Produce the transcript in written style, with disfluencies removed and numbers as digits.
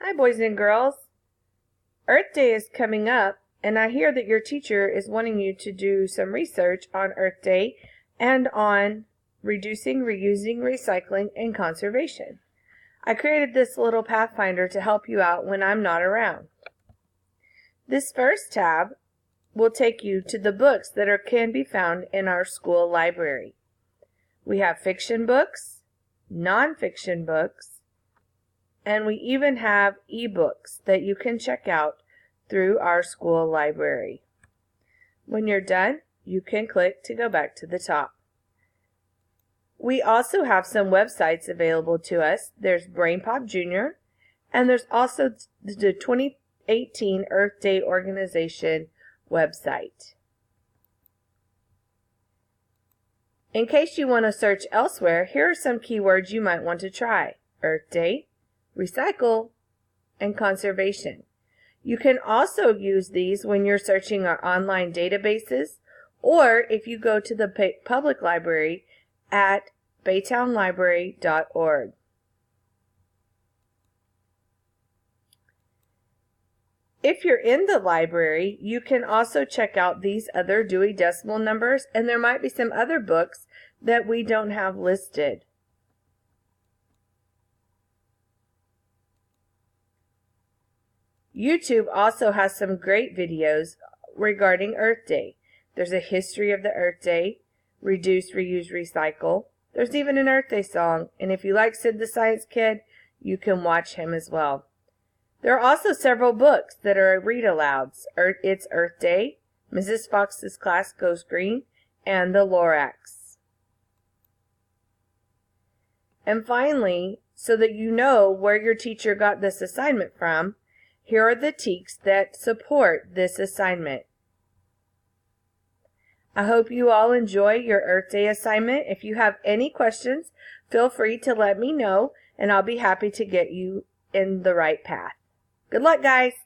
Hi, boys and girls. Earth Day is coming up, and I hear that your teacher is wanting you to do some research on Earth Day and on reducing, reusing, recycling, and conservation. I created this little Pathfinder to help you out when I'm not around. This first tab will take you to the books that can be found in our school library. We have fiction books, nonfiction books, and we even have ebooks that you can check out through our school library. When you're done, you can click to go back to the top. We also have some websites available to us. There's BrainPop Jr., and there's also the 2018 Earth Day Organization website. In case you want to search elsewhere, here are some keywords you might want to try: Earth Day, recycle, and conservation. You can also use these when you're searching our online databases, or if you go to the public library at baytownlibrary.org. If you're in the library, you can also check out these other Dewey Decimal numbers, and there might be some other books that we don't have listed. YouTube also has some great videos regarding Earth Day. There's a history of the Earth Day, reduce, reuse, recycle. There's even an Earth Day song, and if you like Sid the Science Kid, you can watch him as well. There are also several books that are read-alouds. It's Earth Day, Mrs. Fox's Class Goes Green, and The Lorax. And finally, so that you know where your teacher got this assignment from, here are the TEKs that support this assignment. I hope you all enjoy your Earth Day assignment. If you have any questions, feel free to let me know, and I'll be happy to get you in the right path. Good luck, guys!